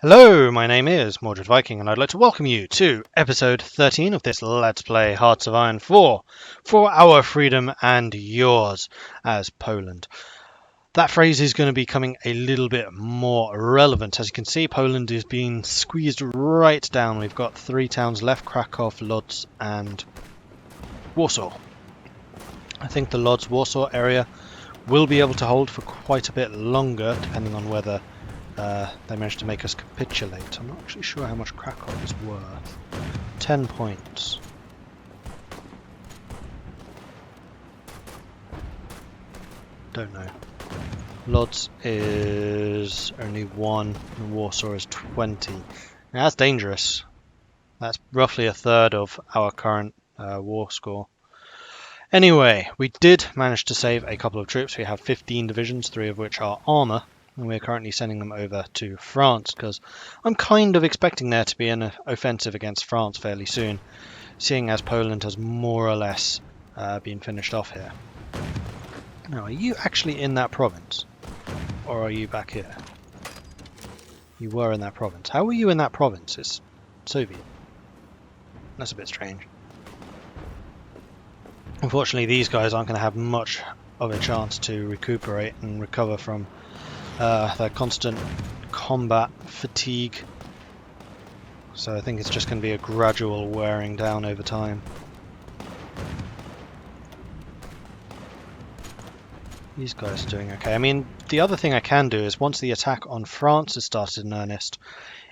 Hello, my name is Mordred Viking, and I'd like to welcome you to episode 13 of this Let's Play Hearts of Iron 4 for our freedom and yours as Poland. That phrase is going to be becoming a little bit more relevant. As you can see, Poland is being squeezed right down. We've got 3 towns left: Krakow, Lodz and Warsaw. I think the Lodz-Warsaw area will be able to hold for quite a bit longer, depending on whether they managed to make us capitulate. I'm not actually sure how much Krakow is worth. 10 points. Don't know. Lodz is only 1 and Warsaw is 20. Now that's dangerous. That's roughly a third of our current war score. Anyway, we did manage to save a couple of troops. We have 15 divisions, 3 of which are armour. And we're currently sending them over to France because I'm kind of expecting there to be an offensive against France fairly soon, seeing as Poland has more or less been finished off here. Now, are you actually in that province? Or are you back here? You were in that province. How were you in that province? It's Soviet. That's a bit strange. Unfortunately, these guys aren't going to have much of a chance to recuperate and recover from their constant combat fatigue. So I think it's just going to be a gradual wearing down over time. These guys are doing okay. I mean, the other thing I can do is once the attack on France has started in earnest,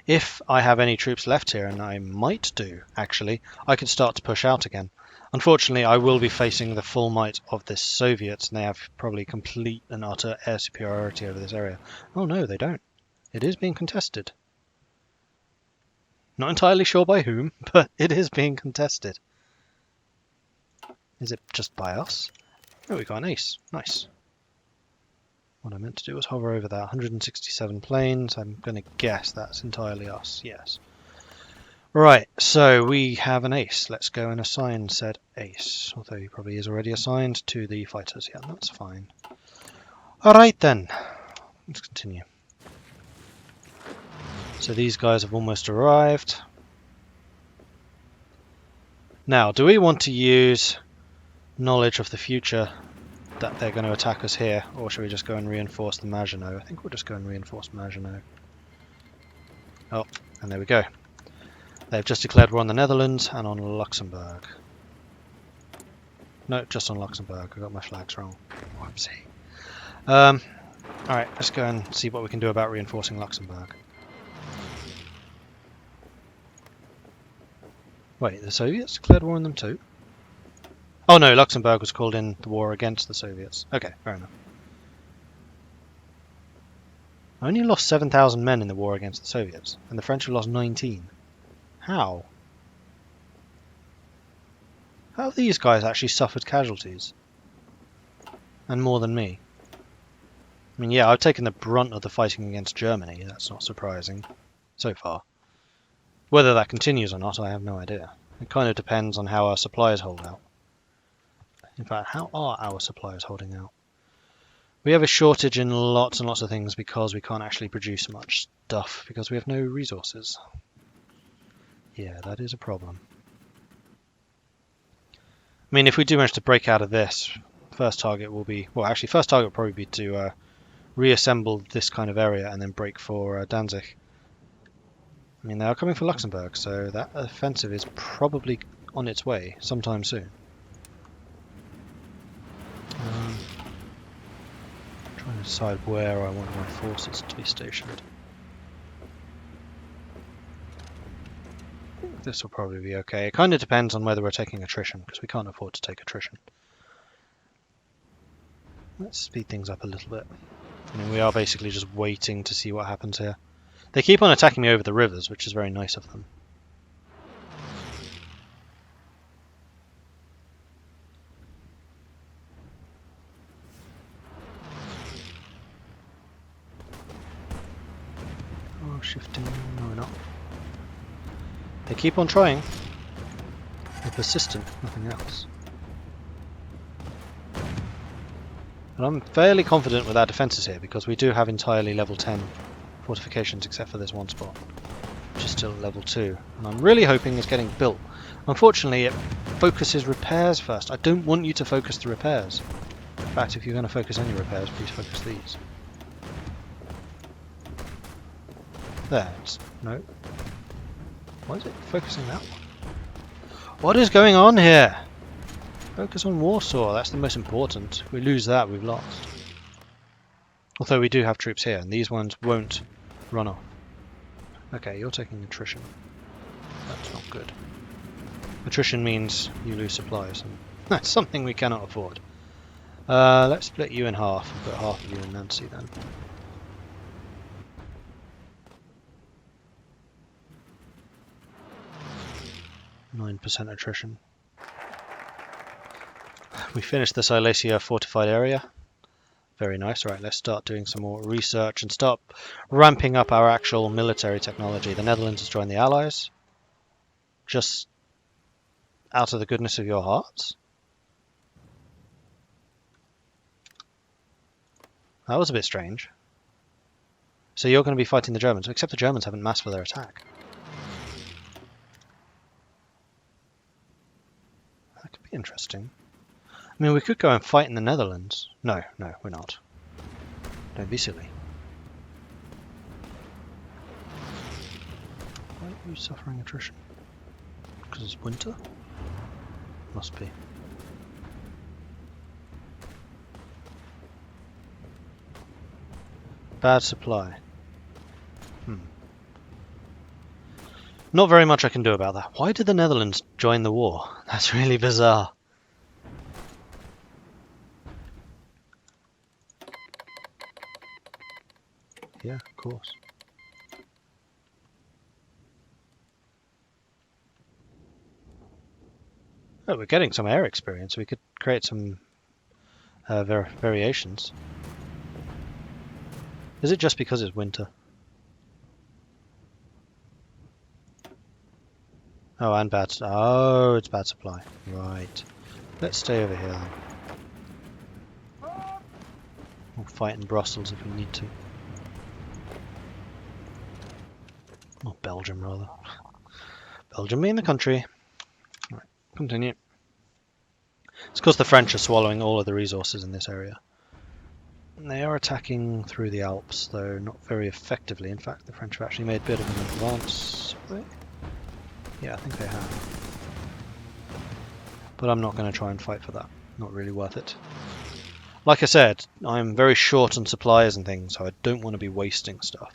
if I have any troops left here, and I might do actually, I could start to push out again. Unfortunately, I will be facing the full might of the Soviets, and they have probably complete and utter air superiority over this area. Oh no, they don't. It is being contested. Not entirely sure by whom, but it is being contested. Is it just by us? Oh, we got an ace. Nice. What I meant to do was hover over that. 167 planes. I'm going to guess that's entirely us. Yes. Right, so we have an ace. Let's go and assign said ace. Although he probably is already assigned to the fighters. Yeah, that's fine. Alright then. Let's continue. So these guys have almost arrived. Now, do we want to use knowledge of the future that they're going to attack us here? Or should we just go and reinforce the Maginot? I think we'll just go and reinforce Maginot. Oh, and there we go. They've just declared war on the Netherlands and on Luxembourg. No, just on Luxembourg. I got my flags wrong. Whoopsie. Alright, let's go and see what we can do about reinforcing Luxembourg. Wait, the Soviets declared war on them too? Oh no, Luxembourg was called in the war against the Soviets. Okay, fair enough. I only lost 7,000 men in the war against the Soviets, and the French have lost 19. How? How have these guys actually suffered casualties? And more than me. I mean, yeah, I've taken the brunt of the fighting against Germany. That's not surprising. So far. Whether that continues or not, I have no idea. It kind of depends on how our suppliers hold out. In fact, how are our suppliers holding out? We have a shortage in lots and lots of things because we can't actually produce much stuff because we have no resources. Yeah, that is a problem. I mean, if we do manage to break out of this, first target will be... Well, actually, first target will probably be to reassemble this kind of area and then break for Danzig. I mean, they are coming for Luxembourg, so that offensive is probably on its way sometime soon. Trying to decide where I want my forces to be stationed. This will probably be okay. It kind of depends on whether we're taking attrition, because we can't afford to take attrition. Let's speed things up a little bit. I mean, we are basically just waiting to see what happens here. They keep on attacking me over the rivers, which is very nice of them. Oh, shifting. No, we're not. They keep on trying. They're persistent, nothing else. But I'm fairly confident with our defences here because we do have entirely level 10 fortifications except for this one spot, which is still at level 2. And I'm really hoping it's getting built. Unfortunately, it focuses repairs first. I don't want you to focus the repairs. In fact, if you're going to focus any repairs, please focus these. There. No. Why is it focusing that one? What is going on here? Focus on Warsaw. That's the most important. If we lose that, we've lost. Although we do have troops here, and these ones won't run off. Okay, you're taking attrition. That's not good. Attrition means you lose supplies, and that's something we cannot afford. Let's split you in half and put half of you in Nancy then. %9 attrition. We finished the Silesia fortified area. Very nice. Right, let's start doing some more research and start ramping up our actual military technology. The Netherlands has joined the Allies. Just out of the goodness of your hearts. That was a bit strange. So you're going to be fighting the Germans, except the Germans haven't massed for their attack. That could be interesting. I mean, we could go and fight in the Netherlands. No, we're not. Don't be silly. Why are you suffering attrition? Because it's winter? Must be. Bad supply. Not very much I can do about that. Why did the Netherlands join the war? That's really bizarre. Yeah, of course. Oh, we're getting some air experience. We could create some variations. Is it just because it's winter? Oh, and bad. Oh, it's bad supply. Right. Let's stay over here then. We'll fight in Brussels if we need to. Or Belgium, rather. Belgium being the country. Right, continue. It's because the French are swallowing all of the resources in this area. And they are attacking through the Alps, though not very effectively. In fact, the French have actually made a bit of an advance. Yeah, I think they have. But I'm not going to try and fight for that. Not really worth it. Like I said, I'm very short on supplies and things, so I don't want to be wasting stuff.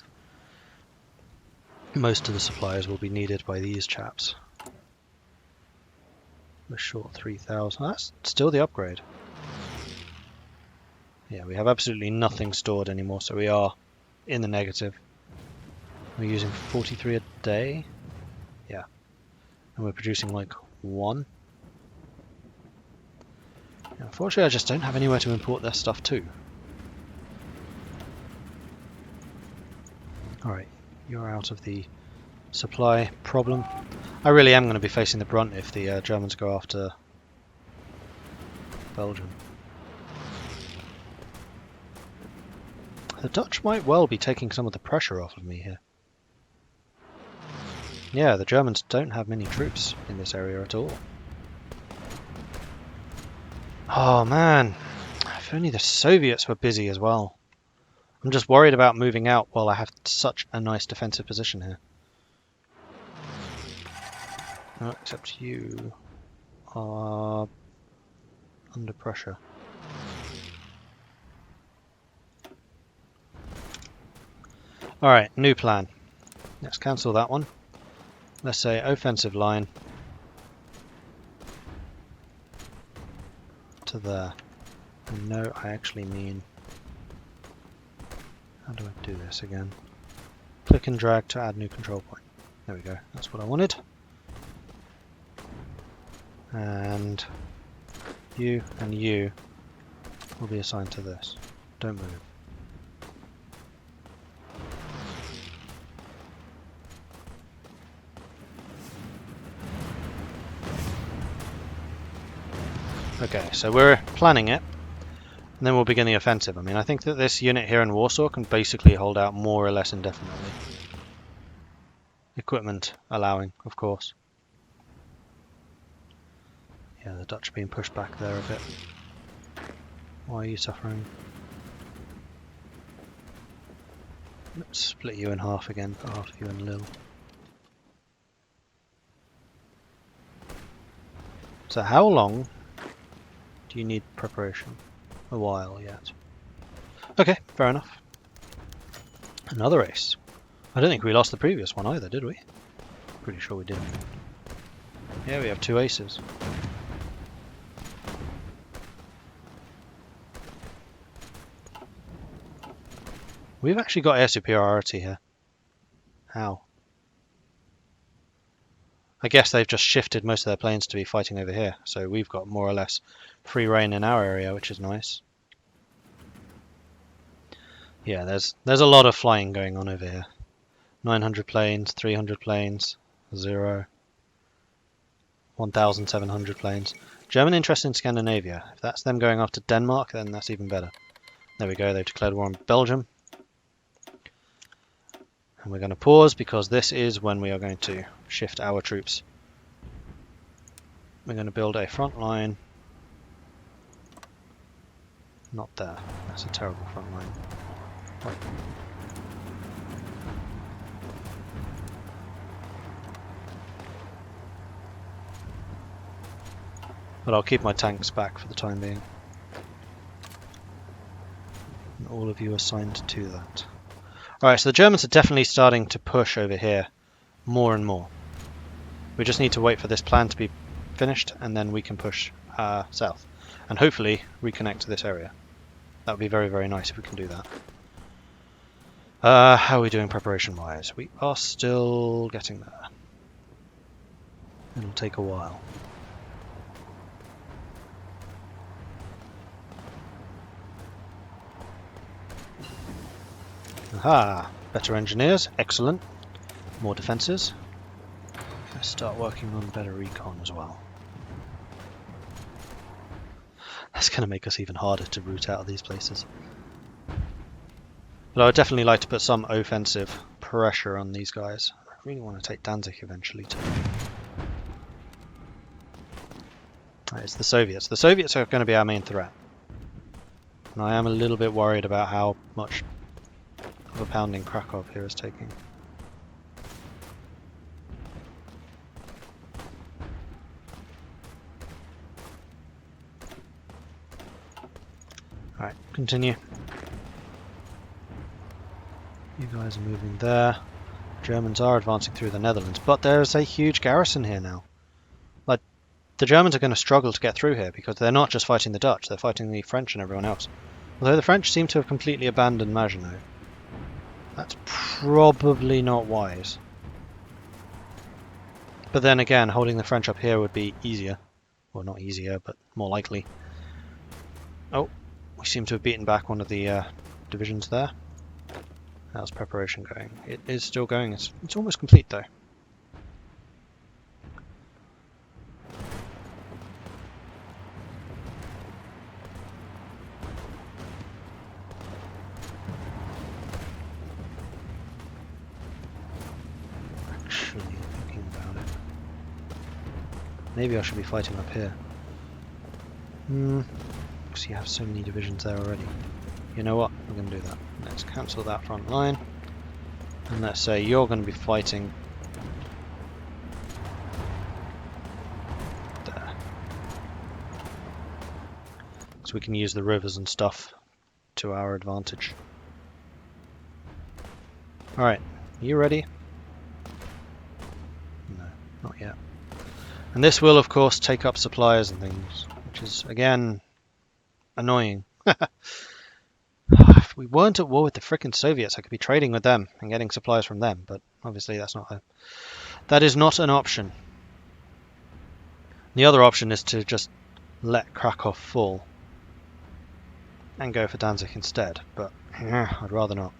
Most of the supplies will be needed by these chaps. We're short 3,000. That's still the upgrade. Yeah, we have absolutely nothing stored anymore, so we are in the negative. We're using 43 a day. Yeah. And we're producing like 1. Yeah, unfortunately, I just don't have anywhere to import their stuff to. Alright. You're out of the supply problem. I really am going to be facing the brunt if the Germans go after Belgium. The Dutch might well be taking some of the pressure off of me here. Yeah, the Germans don't have many troops in this area at all. Oh man, if only the Soviets were busy as well. I'm just worried about moving out while I have such a nice defensive position here. Oh, except you are under pressure. Alright, new plan. Let's cancel that one. Let's say offensive line to there. And no, I actually mean... How do I do this again? Click and drag to add new control point. There we go, that's what I wanted. And you will be assigned to this. Don't move. Okay, so we're planning it. And then we'll begin the offensive. I mean, I think that this unit here in Warsaw can basically hold out more or less indefinitely. Equipment allowing, of course. Yeah, the Dutch are being pushed back there a bit. Why are you suffering? Let's split you in half again, put half of you in Lille. So how long do you need preparation? A while yet. Okay, fair enough. Another ace. I don't think we lost the previous one either, did we? Pretty sure we didn't. Yeah, we have 2 aces. We've actually got air superiority here. How? I guess they've just shifted most of their planes to be fighting over here, so we've got more or less free reign in our area, which is nice. Yeah, there's a lot of flying going on over here. 900 planes, 300 planes, 0. 1,700 planes. German interest in Scandinavia. If that's them going after Denmark, then that's even better. There we go, they've declared war on Belgium. And we're going to pause because this is when we are going to shift our troops. We're going to build a front line. Not there. That's a terrible front line. Oh. But I'll keep my tanks back for the time being. And all of you assigned to that. Alright, so the Germans are definitely starting to push over here more and more. We just need to wait for this plan to be finished and then we can push south. And hopefully reconnect to this area. That would be very, very nice if we can do that. How are we doing preparation-wise? We are still getting there. It'll take a while. Aha! Better engineers, excellent. More defences. Let's start working on better recon as well. That's going to make us even harder to root out of these places. But I would definitely like to put some offensive pressure on these guys. I really want to take Danzig eventually too. Right, it's the Soviets. The Soviets are going to be our main threat. And I am a little bit worried about how much of a pounding Krakow here is taking. Alright, continue. You guys are moving there. Germans are advancing through the Netherlands, but there's a huge garrison here now. Like, the Germans are going to struggle to get through here because they're not just fighting the Dutch, they're fighting the French and everyone else. Although the French seem to have completely abandoned Maginot. That's probably not wise. But then again, holding the French up here would be easier. Well, not easier, but more likely. Oh, we seem to have beaten back one of the divisions there. How's preparation going? It is still going. It's almost complete though. Actually, thinking about it, maybe I should be fighting up here. Because you have so many divisions there already. You know what? We're going to do that. Let's cancel that front line. And let's say you're going to be fighting there. So we can use the rivers and stuff to our advantage. Alright, you ready? No, not yet. And this will of course take up supplies and things, which is again annoying. If we weren't at war with the frickin' Soviets, I could be trading with them and getting supplies from them, but obviously that is not an option. The other option is to just let Krakow fall and go for Danzig instead, but I'd rather not.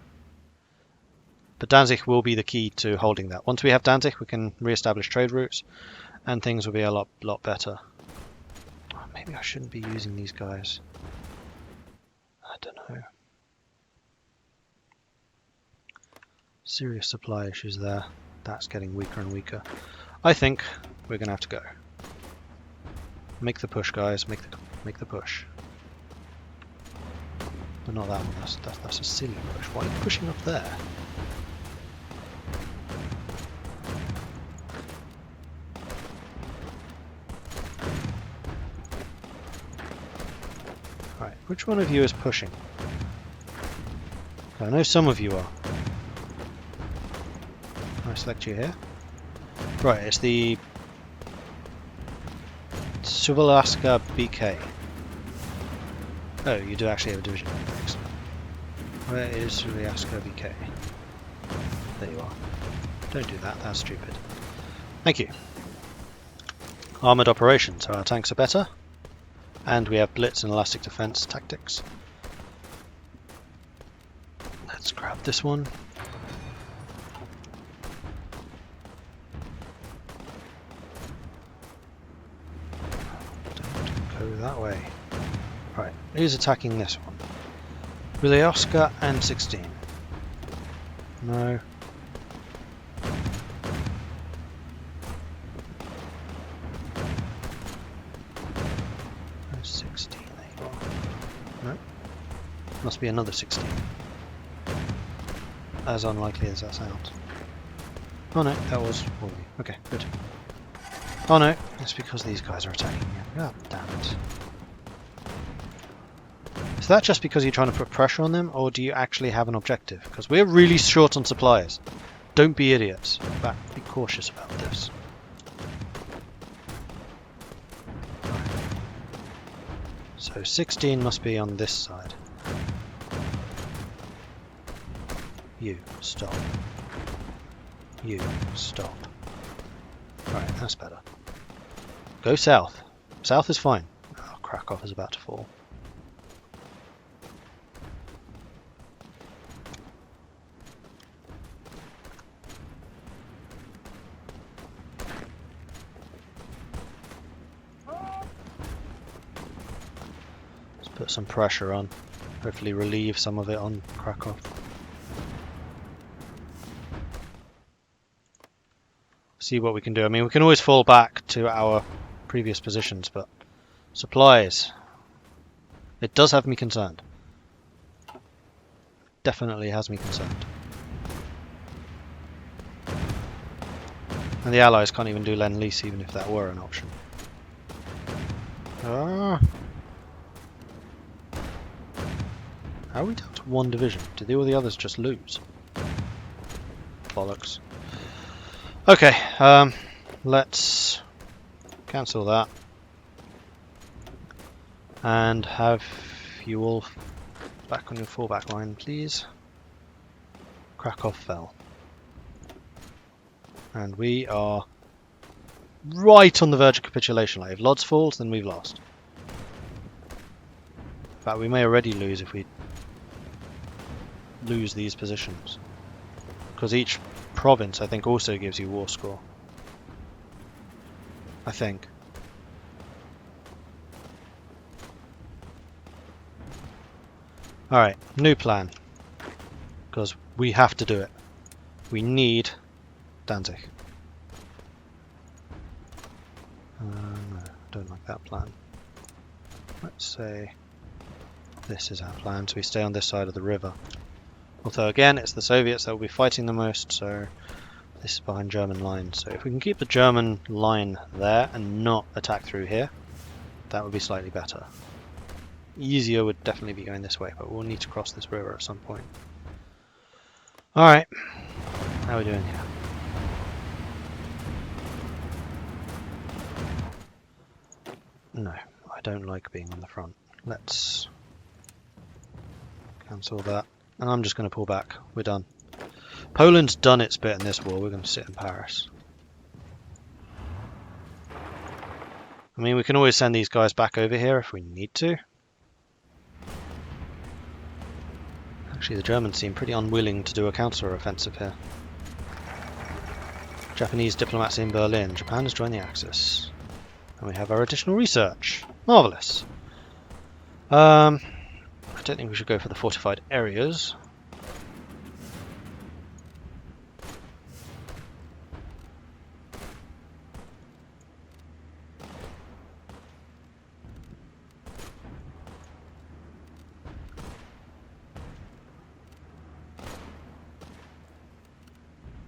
But Danzig will be the key to holding that. Once we have Danzig, we can re-establish trade routes and things will be a lot better. Oh, maybe I shouldn't be using these guys. don't know. Serious supply issues there. That's getting weaker and weaker. I think we're going to have to go. Make the push, guys. Make the push. But not that one. That's a silly push. Why are you pushing up there? Right. Which one of you is pushing? I know some of you are. I select you here. Right, it's the Suvalaska BK. Oh, you do actually have a division. Excellent. Where is Suvalaska BK? There you are. Don't do that, that's stupid. Thank you. Armoured operations, so our tanks are better. And we have blitz and elastic defense tactics. Let's grab this one. Don't go that way. Right, who's attacking this one? Really, Oscar and 16. No. 16, there you are. No. Must be another 16. As unlikely as that sounds. Oh no, that was all me. Okay, good. Oh no, it's because these guys are attacking you. God damn it. Is that just because you're trying to put pressure on them, or do you actually have an objective? Because we're really short on supplies. Don't be idiots. In fact, be cautious about this. So 16 must be on this side. You, stop. You, stop. Alright, that's better. Go south. South is fine. Oh, Krakow is about to fall. Let's put some pressure on. Hopefully relieve some of it on Krakow. See what we can do. I mean, we can always fall back to our previous positions, but supplies. It does have me concerned. Definitely has me concerned. And the Allies can't even do Lend-Lease, even if that were an option. How are we down to one division? Did all the others just lose? Bollocks. Okay, let's cancel that and have you all back on your fallback line, please. Krakow fell. And we are right on the verge of capitulation. Like, if Lodz falls, then we've lost. In fact, we may already lose if we lose these positions. Because each province, I think, also gives you war score. I think. Alright, new plan. Because we have to do it. We need Danzig. No, don't like that plan. Let's say this is our plan, so we stay on this side of the river. Although again, it's the Soviets that will be fighting the most, so this is behind German lines. So if we can keep the German line there and not attack through here, that would be slightly better. Easier would definitely be going this way, but we'll need to cross this river at some point. Alright, how are we doing here? No, I don't like being on the front. Let's cancel that. And I'm just going to pull back. We're done. Poland's done its bit in this war. We're going to sit in Paris. I mean, we can always send these guys back over here if we need to. Actually, the Germans seem pretty unwilling to do a counter-offensive here. Japanese diplomats in Berlin. Japan has joined the Axis. And we have our additional research. Marvellous. I don't think we should go for the fortified areas.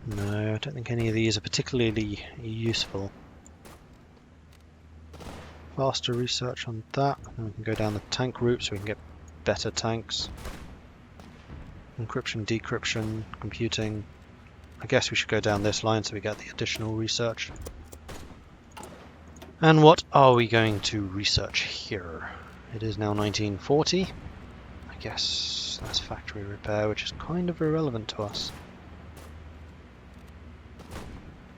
No, I don't think any of these are particularly useful. Faster research on that, and we can go down the tank route so we can get better tanks. Encryption, decryption, computing. I guess we should go down this line so we get the additional research. And what are we going to research here? It is now 1940. I guess that's factory repair, which is kind of irrelevant to us.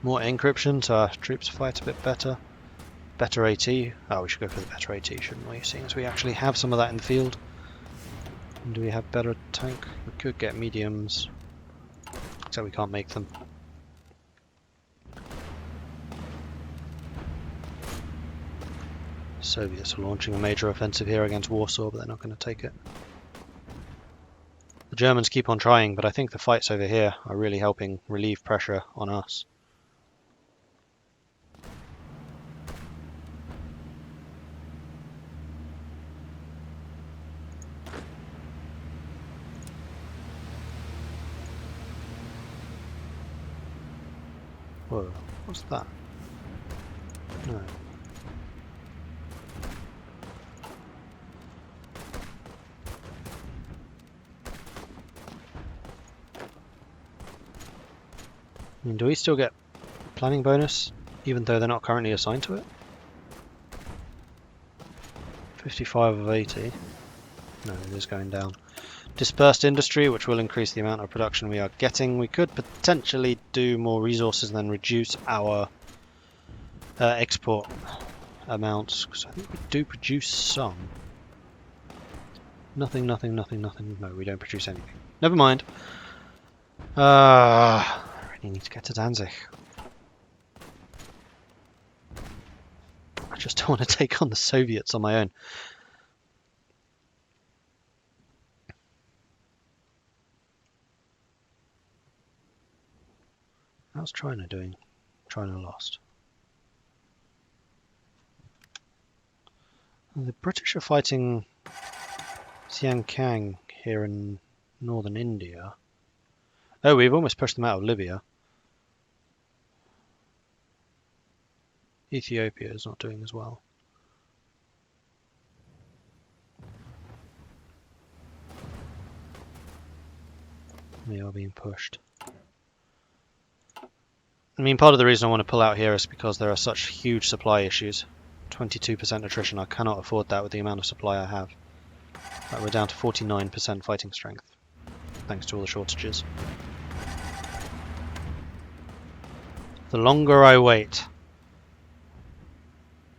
More encryption so our troops fight a bit better. Better AT. Oh, we should go for the better AT, shouldn't we? Seeing as we actually have some of that in the field. And do we have better tank? We could get mediums. Except we can't make them. Soviets are launching a major offensive here against Warsaw, but they're not going to take it. The Germans keep on trying, but I think the fights over here are really helping relieve pressure on us. Whoa, what's that? No. I mean, do we still get planning bonus, even though they're not currently assigned to it? 55 of 80. No, it is going down. Dispersed industry, which will increase the amount of production we are getting. We could potentially do more resources and then reduce our export amounts, because I think we do produce some. Nothing, nothing, nothing, nothing. No, we don't produce anything. Never mind. I really need to get to Danzig. I just don't want to take on the Soviets on my own. How's China doing? China lost. And the British are fighting Xiankang here in northern India. Oh, we've almost pushed them out of Libya. Ethiopia is not doing as well. They are being pushed. I mean, part of the reason I want to pull out here is because there are such huge supply issues. 22% attrition, I cannot afford that with the amount of supply I have. We're down to 49% fighting strength, thanks to all the shortages. The longer I wait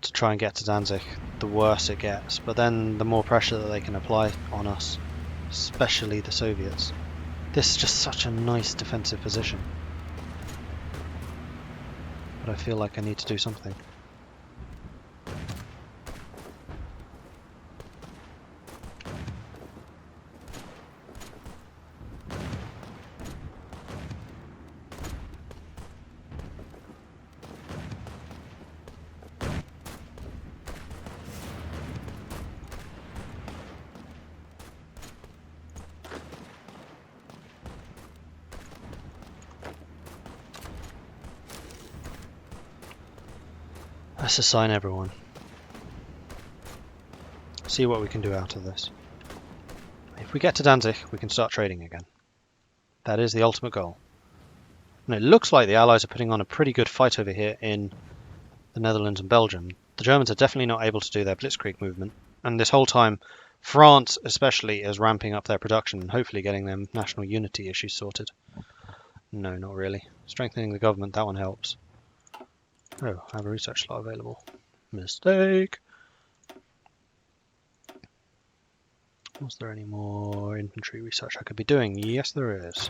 to try and get to Danzig, the worse it gets. But then the more pressure that they can apply on us, especially the Soviets. This is just such a nice defensive position. But I feel like I need to do something. Let's assign everyone. See what we can do out of this. If we get to Danzig, we can start trading again. That is the ultimate goal. And it looks like the Allies are putting on a pretty good fight over here in the Netherlands and Belgium. The Germans are definitely not able to do their blitzkrieg movement. And this whole time, France especially is ramping up their production and hopefully getting them national unity issues sorted. No, not really. Strengthening the government, that one helps. Oh, I have a research slot available. Mistake! Was there any more infantry research I could be doing? Yes, there is.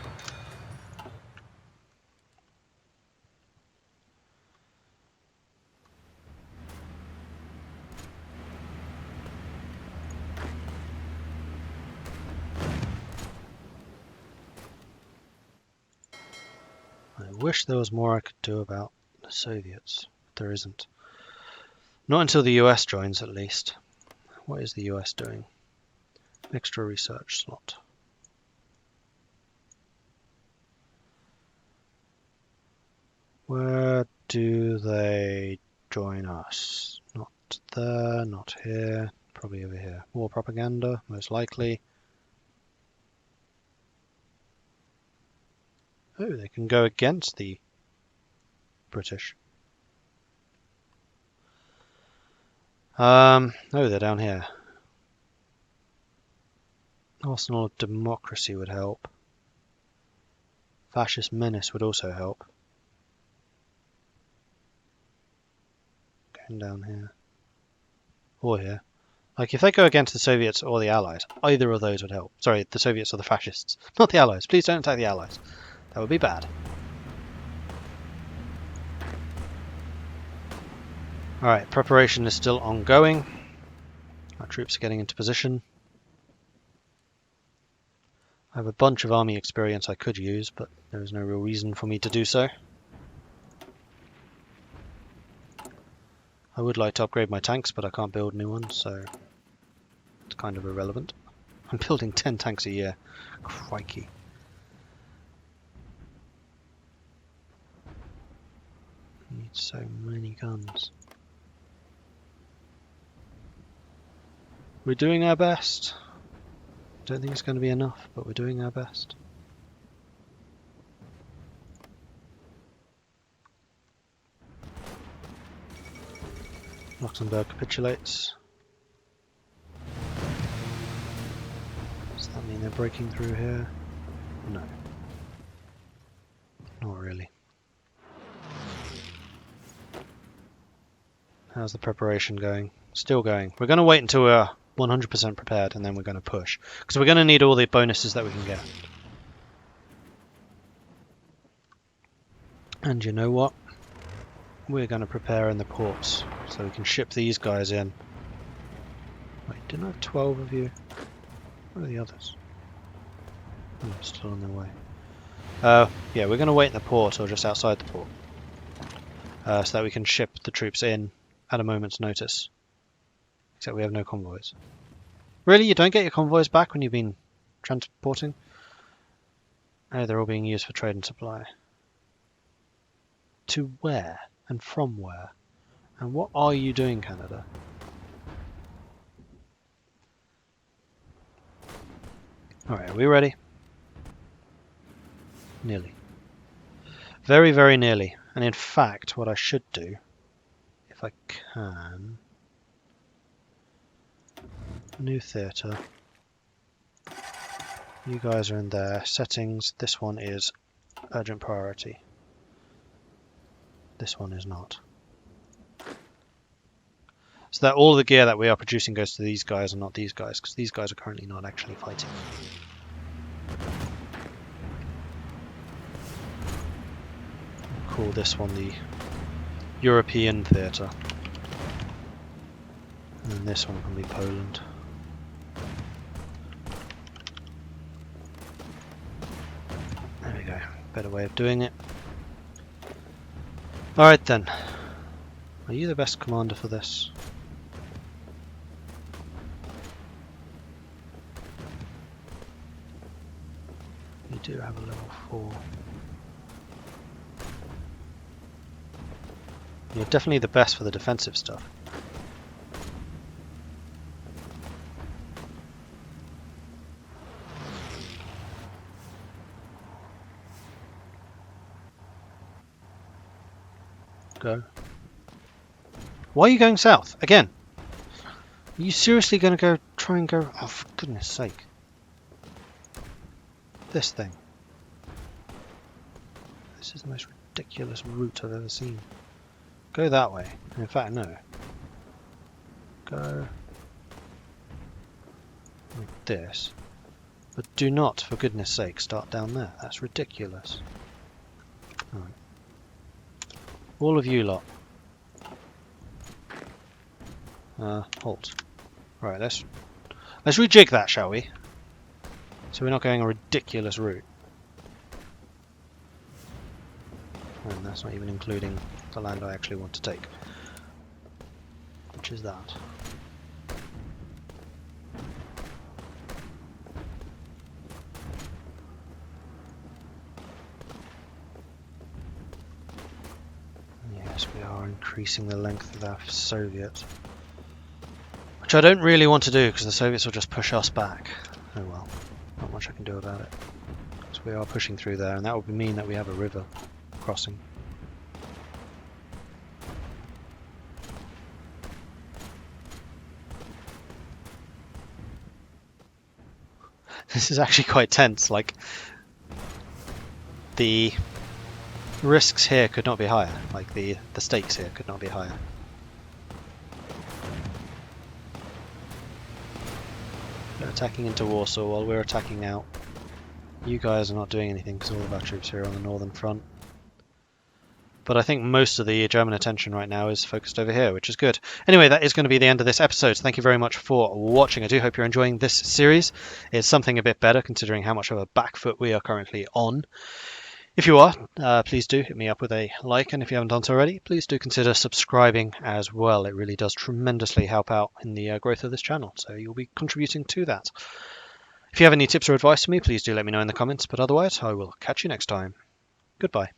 wish there was more I could do about the Soviets. There isn't. Not until the US joins, at least. What is the US doing? Extra research slot. Where do they join us? Not there, not here, probably over here. War propaganda, most likely. Oh, they can go against the British. Oh, they're down here. Arsenal of Democracy would help. Fascist Menace would also help. Going down here. Or here. Like, if they go against the Soviets or the Allies, either of those would help. Sorry, the Soviets or the Fascists. Not the Allies. Please don't attack the Allies. That would be bad. Alright, preparation is still ongoing. Our troops are getting into position. I have a bunch of army experience I could use, but there is no real reason for me to do so. I would like to upgrade my tanks, but I can't build new ones, so it's kind of irrelevant. I'm building 10 tanks a year. Crikey. I need so many guns. We're doing our best. Don't think it's going to be enough, but we're doing our best. Luxembourg capitulates. Does that mean they're breaking through here? No. Not really. How's the preparation going? Still going. We're going to wait until we're 100% prepared and then we're going to push. Because we're going to need all the bonuses that we can get. And you know what? We're going to prepare in the ports so we can ship these guys in. Wait, didn't I have 12 of you? Where are the others? Oh, still on their way. Yeah, we're going to wait in the port or just outside the port. So that we can ship the troops in at a moment's notice. Except we have no convoys. Really? You don't get your convoys back when you've been transporting? Oh, they're all being used for trade and supply. To where? And from where? And what are you doing, Canada? Alright, are we ready? Nearly. Very, very nearly. And in fact, what I should do, if I can... New theatre. You guys are in there. Settings. This one is urgent priority. This one is not. So that all the gear that we are producing goes to these guys and not these guys, because these guys are currently not actually fighting. Call this one the European theatre. And then this one can be Poland. There we go. Better way of doing it. Alright then. Are you the best commander for this? You do have a level 4. You're definitely the best for the defensive stuff. Go. Why are you going south? Again? Are you seriously going to go try and go... Oh, for goodness sake. This thing. This is the most ridiculous route I've ever seen. Go that way. In fact, no. Go... like this. But do not, for goodness sake, start down there. That's ridiculous. Alright. All of you lot. Halt. Right, let's rejig that, shall we? So we're not going a ridiculous route. And that's not even including the land I actually want to take. Which is that. Yes, we are increasing the length of our Soviet. Which I don't really want to do, because the Soviets will just push us back. Oh well, not much I can do about it. So we are pushing through there, and that would mean that we have a river crossing. This is actually quite tense, like, the risks here could not be higher, like the stakes here could not be higher. They're attacking into Warsaw while we're attacking out. You guys are not doing anything because all of our troops here are on the northern front. But I think most of the German attention right now is focused over here, which is good. Anyway, that is going to be the end of this episode. So thank you very much for watching. I do hope you're enjoying this series. It's something a bit better considering how much of a back foot we are currently on. If you are, please do hit me up with a like, and if you haven't done so already, please do consider subscribing as well. It really does tremendously help out in the growth of this channel, so you'll be contributing to that. If you have any tips or advice for me, please do let me know in the comments, but otherwise I will catch you next time. Goodbye.